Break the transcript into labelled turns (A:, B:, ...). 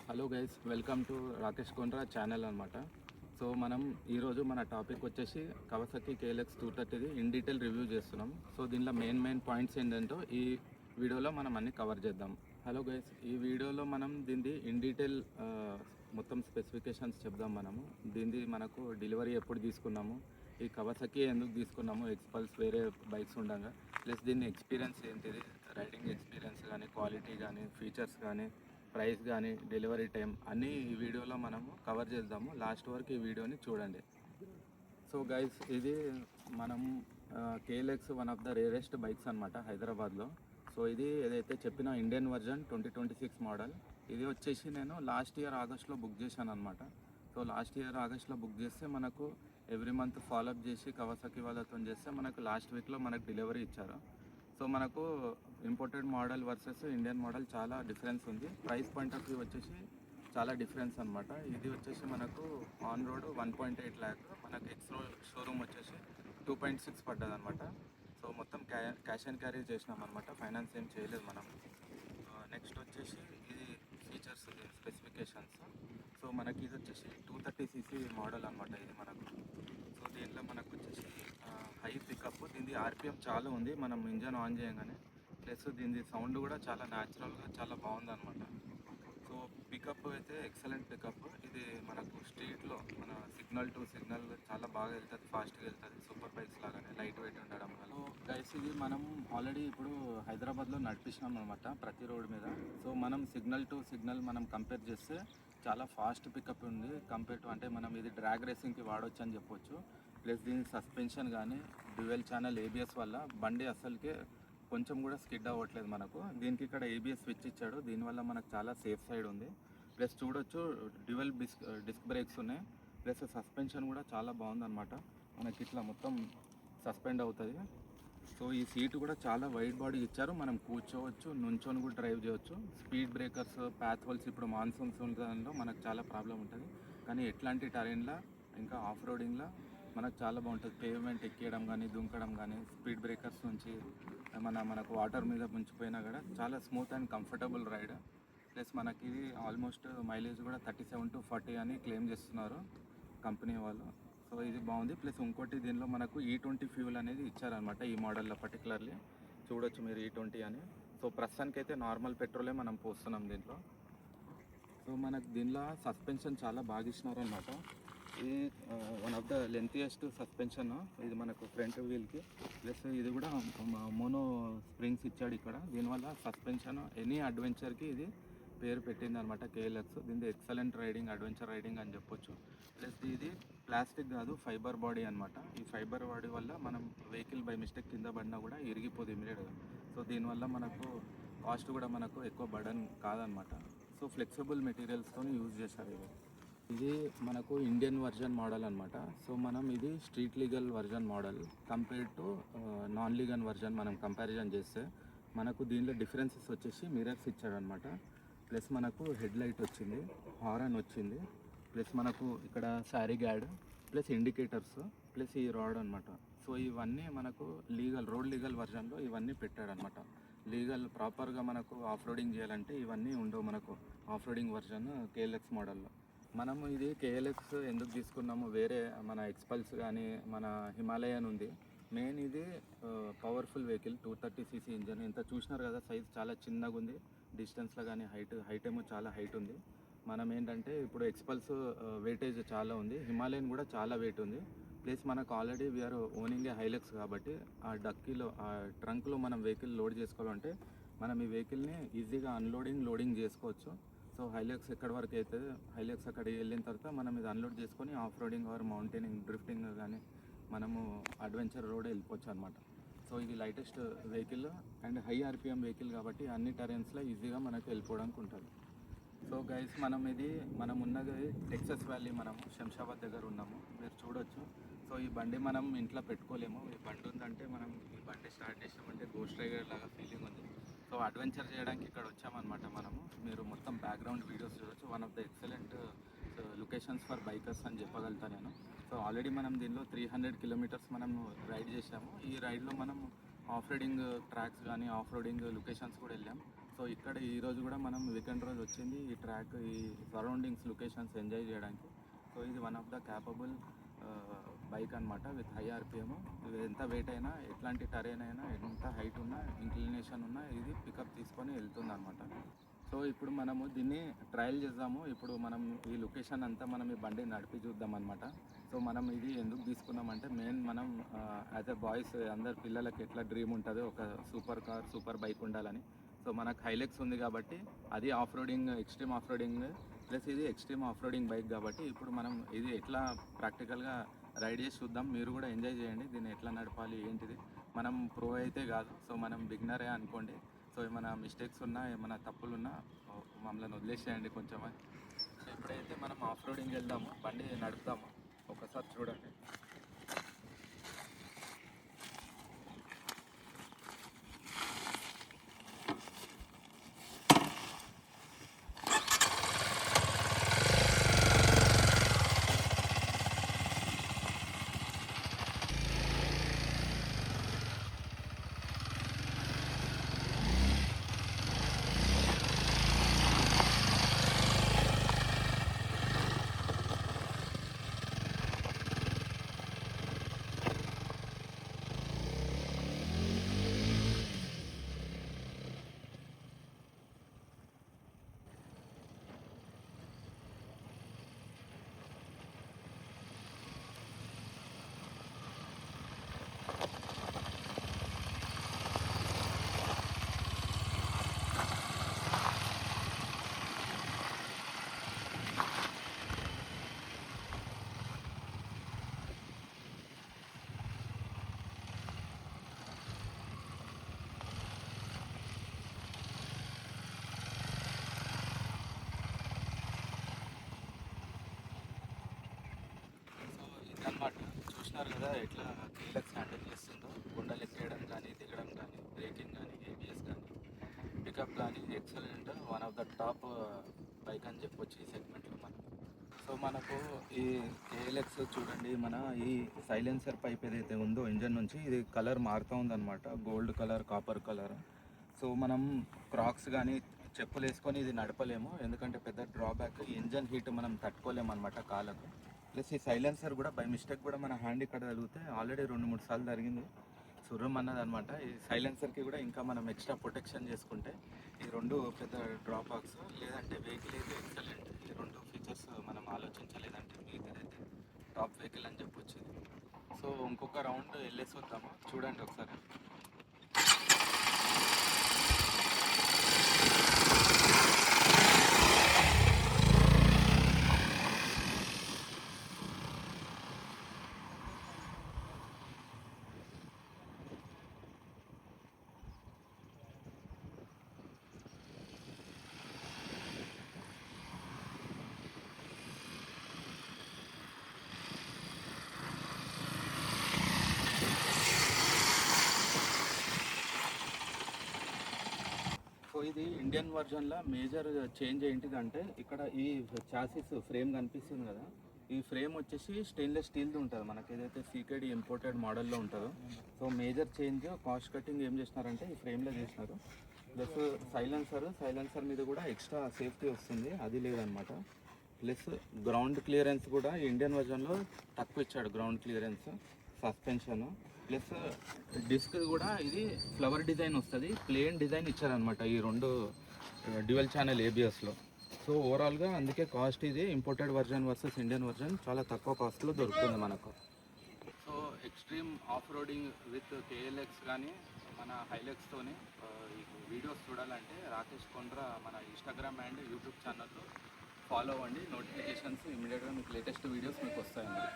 A: Hello guys, welcome to Rakesh Kondra channel అనమాట. So మనం ఈరోజు మన టాపిక్ వచ్చేసి కవాసాకి KLX 230ది ఇన్ డీటెయిల్ రివ్యూ చేస్తున్నాం. సో దీనిలో మెయిన్ పాయింట్స్ ఏంటంటో ఈ వీడియోలో మనం అన్ని కవర్ చేద్దాం. హలో గైస్, ఈ వీడియోలో మనం దీనిది ఇన్ డీటెయిల్ మొత్తం స్పెసిఫికేషన్స్ చెప్దాం. దీనిది మనకు డెలివరీ ఎప్పుడు తీసుకున్నాము, ఈ కవాసాకి ఎందుకు తీసుకున్నాము, ఎక్స్పల్స్ వేరే బైక్స్ ఉండగా, ప్లస్ దీని ఎక్స్పీరియన్స్ ఏంటిది, రైడింగ్ ఎక్స్పీరియన్స్ కానీ, క్వాలిటీ కానీ, ఫీచర్స్ కానీ, ప్రైస్ కానీ, డెలివరీ టైం అన్నీ ఈ వీడియోలో మనము కవర్ చేద్దాము. లాస్ట్ వరకు ఈ వీడియోని చూడండి. సో గైస్, ఇది మనం KLX one of the rarest bikes అనమాట హైదరాబాద్లో. సో ఇది ఏదైతే చెప్పిన ఇండియన్ వర్జన్ 2026 మోడల్. ఇది వచ్చేసి నేను లాస్ట్ ఇయర్ ఆగస్ట్లో బుక్ చేశాను అనమాట. సో లాస్ట్ ఇయర్ ఆగస్ట్లో బుక్ చేస్తే మనకు ఎవ్రీ మంత్ ఫాలోఅప్ చేసి కవాసాకి వాళ్ళతో చేస్తే మనకు లాస్ట్ వీక్లో మనకు డెలివరీ ఇచ్చారు. సో మనకు imported model versus Indian model చాలా డిఫరెన్స్ ఉంది. ప్రైస్ పాయింట్ ఆఫ్ వ్యూ వచ్చేసి చాలా డిఫరెన్స్ అనమాట. ఇది వచ్చేసి మనకు ఆన్ రోడ్ 1.8 ల్యాక్, మనకు షోరూమ్ వచ్చేసి 2.6 పడ్డది అనమాట. సో మొత్తం క్యాష్ అండ్ క్యారీ చేసినాం అనమాట, ఫైనాన్స్ ఏం చేయలేదు మనం. నెక్స్ట్ వచ్చేసి ఇది ఫీచర్స్, స్పెసిఫికేషన్స్. సో మనకి ఇది వచ్చేసి 230cc మోడల్ అనమాట ఇది మనకు. సో దీంట్లో మనకు వచ్చేసి హై పికప్, దీని RPM చాలా ఉంది మనం ఇంజన్ ఆన్ చేయగానే. ప్లస్ దీని సౌండ్ కూడా చాలా న్యాచురల్గా చాలా బాగుంది అనమాట. సో పికప్ అయితే ఎక్సలెంట్ పికప్. ఇది మనకు స్ట్రీట్లో మన సిగ్నల్ టు సిగ్నల్ చాలా బాగా వెళ్తుంది, ఫాస్ట్గా వెళ్తుంది, సూపర్ బైక్స్ లాగానే లైట్ వెయిట్ ఉండడం వల్ల. సో గైస్, ఇది మనం ఆల్రెడీ ఇప్పుడు హైదరాబాద్లో నడిపిస్తున్నాం అనమాట ప్రతి రోడ్ మీద. సో మనం సిగ్నల్ టు సిగ్నల్ మనం కంపేర్ చేస్తే చాలా ఫాస్ట్ పికప్ ఉంది కంపేర్ టు, అంటే మనం ఇది డ్రాగ్ రేసింగ్కి వాడవచ్చు అని చెప్పొచ్చు. ప్లస్ దీని సస్పెన్షన్ కానీ డ్యూయల్ ఛానల్ ABS వల్ల బండి అసలుకే కొంచెం కూడా స్కిడ్ అవ్వట్లేదు మనకు. దీనికి ఇక్కడ ABS స్విచ్ ఇచ్చాడు, దీనివల్ల మనకు చాలా సేఫ్ సైడ్ ఉంది. ప్లస్ చూడొచ్చు డ్యూయల్ డిస్క్ బ్రేక్స్ ఉన్నాయి. ప్లస్ సస్పెన్షన్ కూడా చాలా బాగుందన్నమాట, మనకి ఇట్లా మొత్తం సస్పెండ్ అవుతుంది. సో ఈ సీట్ కూడా చాలా వైడ్ బాడీ ఇచ్చారు, మనం కూర్చోవచ్చు, నుంచొని కూడా డ్రైవ్ చేయవచ్చు. స్పీడ్ బ్రేకర్స్, ప్యాత్ హోల్స్, ఇప్పుడు మాన్సూన్స్లో మనకు చాలా ప్రాబ్లం ఉంటుంది, కానీ ఎట్లాంటి టెరైన్లో ఇంకా ఆఫ్ రోడింగ్లో మనకు చాలా బాగుంటుంది. పేవ్మెంట్ ఎక్కేయడం కానీ, దుంకడం కానీ, స్పీడ్ బ్రేకర్స్ నుంచి మనకు వాటర్ మీద ముంచిపోయినా కూడా చాలా smooth and comfortable ride. Plus మనకి ఇది ఆల్మోస్ట్ మైలేజ్ కూడా 37 to 40 అని క్లెయిమ్ చేస్తున్నారు కంపెనీ వాళ్ళు. సో ఇది బాగుంది. ప్లస్ ఇంకోటి దీనిలో మనకు E20 ఫ్యూల్ అనేది ఇచ్చారనమాట ఈ మోడల్లో పర్టికులర్లీ. చూడొచ్చు మీరు E20 అని. సో ప్రస్తుతానికైతే నార్మల్ పెట్రోలే మనం పోస్తున్నాం దీంట్లో. సో మనకు దీనిలో సస్పెన్షన్ చాలా బాగా ఇచ్చినారనమాట. ఇది one of the lengthiest suspension ఇది మనకు ఫ్రంట్ వీల్కి. ప్లస్ ఇది కూడా మోనో స్ప్రింగ్స్ ఇచ్చాడు ఇక్కడ. దీనివల్ల సస్పెన్షన్ ఎనీ అడ్వెంచర్కి ఇది పేరు పెట్టింది అనమాట KLX. దీనిది ఎక్సలెంట్ రైడింగ్, అడ్వెంచర్ రైడింగ్ అని చెప్పొచ్చు. ప్లస్ ఇది ప్లాస్టిక్ కాదు, ఫైబర్ బాడీ అనమాట. ఈ ఫైబర్ బాడీ వల్ల మనం వెహికల్ బై మిస్టేక్ కింద పడినా కూడా ఇరిగిపోదు ఇమీడియట్గా. సో దీనివల్ల మనకు కాస్ట్ కూడా మనకు ఎక్కువ బర్డన్ కాదనమాట. సో ఫ్లెక్సిబుల్ మెటీరియల్స్తో యూజ్ చేశారు ఇది మనకు ఇండియన్ వర్జన్ మోడల్ అనమాట. సో మనం ఇది street legal version model compare to non legal version మనం కంపారిజన్ చేస్తే మనకు దీనిలో డిఫరెన్సెస్ వచ్చేసి మిరర్స్ ఇచ్చాడనమాట. ప్లస్ మనకు హెడ్ లైట్ వచ్చింది, హారన్ వచ్చింది, ప్లస్ మనకు ఇక్కడ sari GAD, plus indicators, plus ఈ రాడ్ అనమాట. సో ఇవన్నీ మనకు రోడ్ లీగల్ వర్జన్లో ఇవన్నీ పెట్టాడనమాట. లీగల్ ప్రాపర్గా మనకు ఆఫ్ రోడింగ్ చేయాలంటే ఇవన్నీ ఉండవు మనకు ఆఫ్ రోడింగ్ వర్జన్ KLX మోడల్లో. మనము ఇది KLX ఎందుకు తీసుకున్నాము, వేరే మన ఎక్స్పల్స్ కానీ మన హిమాలయన్ ఉంది. మెయిన్ ఇది పవర్ఫుల్ వెహికల్, 230cc ఇంజన్. ఇంత చూసినారు కదా, సైజ్ చాలా చిన్నగా ఉంది, డిస్టెన్స్లో కానీ హైట్ ఏమో చాలా హైట్ ఉంది. మనం ఏంటంటే ఇప్పుడు ఎక్స్పల్స్ వెయిటేజ్ చాలా ఉంది, హిమాలయన్ కూడా చాలా వెయిట్ ఉంది. ప్లస్ మనకు ఆల్రెడీ వీఆర్ ఓనింగ్ ఏ హైలెక్స్ కాబట్టి ఆ డక్కీలో ఆ ట్రంక్లో మనం వెహికల్ లోడ్ చేసుకోవాలంటే మనం ఈ వెహికల్ని ఈజీగా లోడింగ్ చేసుకోవచ్చు. సో హైలెక్స్ ఎక్కడి వరకు అయితే హైలెక్స్ అక్కడికి వెళ్ళిన తర్వాత మనం ఇది అన్లోడ్ చేసుకొని off roading or mountaining, drifting కానీ మనము అడ్వెంచర్ రోడ్ వెళ్ళిపోవచ్చు అనమాట. సో ఇది lightest vehicle and high RPM vehicle కాబట్టి అన్ని టెరెన్స్లో ఈజీగా మనకు వెళ్ళిపోవడానికి ఉంటుంది. సో గైస్, మనం ఉన్నది టెక్సస్ వ్యాలీ, మనము శంషాబాద్ దగ్గర ఉన్నాము, మీరు చూడొచ్చు. సో ఈ బండి మనం ఇంట్లో పెట్టుకోలేము. ఈ బండి ఉందంటే మనం ఈ బండి స్టార్ట్ చేసామంటే గోస్ట్ రైడర్ లాగా ఫీలింగ్ ఉంది. సో అడ్వెంచర్ చేయడానికి ఇక్కడ వచ్చామన్నమాట మనము. మీరు మొత్తం బ్యాక్గ్రౌండ్ వీడియోస్ చూడొచ్చు. One of the excellent locations for bikers అని చెప్పగలుగుతాను నేను. సో ఆల్రెడీ మనం దీనిలో 300 kilometers మనం రైడ్ చేసాము. ఈ రైడ్లో మనం ఆఫ్ రోడింగ్ ట్రాక్స్ కానీ ఆఫ్ రోడింగ్ లొకేషన్స్ కూడా వెళ్ళాం. సో సో ఇక్కడ ఈరోజు కూడా మనం వీకెండ్ రోజు వచ్చింది ఈ ట్రాక్ ఈ సరౌండింగ్స్ లొకేషన్స్ ఎంజాయ్ చేయడానికి. సో ఇది one of the capable bike అనమాట విత్ హై ఆర్పిఎం. ఇది ఎంత వెయిట్ అయినా, ఎట్లాంటి టెరైన్ అయినా, ఎంత హైట్ ఉన్నా, ఇంక్లినేషన్ ఉన్నా ఇది పికప్ తీసుకొని వెళ్తుంది అనమాట. సో ఇప్పుడు మనము దీన్ని ట్రయల్ చేద్దాము. ఇప్పుడు మనం ఈ లొకేషన్ అంతా మనం ఈ బండి నడిపి చూద్దాం అనమాట. సో మనం ఇది ఎందుకు తీసుకున్నామంటే మెయిన్ మనం యాజ్ ఎ బాయ్స్ అందరు పిల్లలకి ఎట్లా డ్రీమ్ ఉంటుందో ఒక సూపర్ కార్, సూపర్ బైక్ ఉండాలని. సో మనకు హైలెక్స్ ఉంది కాబట్టి అది off roading, extreme off roading plus ఇది ఎక్స్ట్రీమ్ ఆఫ్ రోడింగ్ బైక్ కాబట్టి ఇప్పుడు మనం ఇది ఎట్లా ప్రాక్టికల్గా రైడ్ చేసి చూద్దాం. మీరు కూడా ఎంజాయ్ చేయండి దీన్ని ఎట్లా నడపాలి ఏంటిది. మనం ప్రో అయితే కాదు, సో మనం బిగినరే అనుకోండి. సో ఏమైనా మిస్టేక్స్ ఉన్నా, ఏమైనా తప్పులు ఉన్నా మమ్మల్ని వదిలేసేయండి కొంచెం. సో ఇప్పుడైతే మనం ఆఫ్ రోడింగ్ వెళ్దాము, బండి నడుపుదాము. ఒకసారి చూడండి. అనమాట చూసినారు కదా ఎట్లా కేలెక్స్ హ్యాండిల్ చేస్తుందో. కొండలు ఎక్కేయడం కానీ, దిగడం కానీ, బ్రేకింగ్ కానీ, ఏబిఎస్ కానీ, పికప్ కానీ excellent. One of the top bike అని చెప్పొచ్చు ఈ సెగ్మెంట్లో మనం. సో మనకు ఈ కేఎల్ఎక్స్ చూడండి, మన ఈ సైలెన్సర్ పైప్ ఏదైతే ఉందో ఇంజన్ నుంచి ఇది కలర్ మారుతూ ఉందన్నమాట, gold colour, copper colour. So మనం క్రాక్స్ కానీ చెప్పులు వేసుకొని ఇది నడపలేము, ఎందుకంటే పెద్ద డ్రాబ్యాక్ ఇంజన్ హీట్ మనం తట్టుకోలేము అనమాట కాళ్ళకు. ప్లస్ ఈ సైలెన్సర్ కూడా బై మిస్టేక్ కూడా మన హ్యాండ్ ఇక్కడ తగిలితే ఆల్రెడీ 2-3 సార్లు జరిగింది, సుర్రం అన్నది అనమాట. ఈ సైలెన్సర్కి కూడా ఇంకా మనం ఎక్స్ట్రా ప్రొటెక్షన్ చేసుకుంటే ఈ రెండు పెద్ద డ్రాబ్యాక్స్. లేదంటే వెహికల్ అయితే ఎక్సలెంట్. ఈ రెండు ఫీచర్స్ మనం ఆలోచించలేదంటే మిగతాదైతే టాప్ వెహికల్ అని చెప్పొచ్చు. సో ఇంకొక రౌండ్ వెళ్ళేసి వద్దాము, చూడండి ఒకసారి. సో ఇది ఇండియన్ వర్జన్లో మేజర్ చేంజ్ ఏంటిదంటే ఇక్కడ ఈ చాసిస్ ఫ్రేమ్ కనిపిస్తుంది కదా, ఈ ఫ్రేమ్ వచ్చేసి స్టెయిన్లెస్ స్టీల్ది ఉంటుంది మనకి, ఏదైతే సీకేడి ఇంపోర్టెడ్ మోడల్లో ఉంటుందో. So major change cost cutting ఏం చేసినారంటే ఈ ఫ్రేమ్లో చేసినారు. ప్లస్ సైలెన్సర్ మీద కూడా ఎక్స్ట్రా సేఫ్టీ వస్తుంది, అది లేదనమాట. ప్లస్ గ్రౌండ్ క్లియరెన్స్ కూడా ఇండియన్ వర్జన్లో తక్కువ ఇచ్చాడు, ground clearance. Suspension plus disc కూడా ఇది ఫ్లవర్ డిజైన్ వస్తుంది, ప్లేన్ డిజైన్ ఇచ్చారనమాట ఈ రెండు డ్యూయల్ ఛానల్ ఏబిఎస్లో. సో ఓవరాల్గా అందుకే కాస్ట్ ఇది imported version versus Indian version చాలా తక్కువ కాస్ట్లో దొరుకుతుంది మనకు. So extreme off roading with KLX కానీ మన హైలెక్స్తోని వీడియోస్ చూడాలంటే రాకేష్ కొండ్రా మన ఇన్స్టాగ్రామ్ అండ్ యూట్యూబ్ ఛానల్లో ఫాలో అవ్వండి. నోటిఫికేషన్స్ ఇమీడియట్గా మీకు లేటెస్ట్ వీడియోస్ మీకు వస్తాయండి.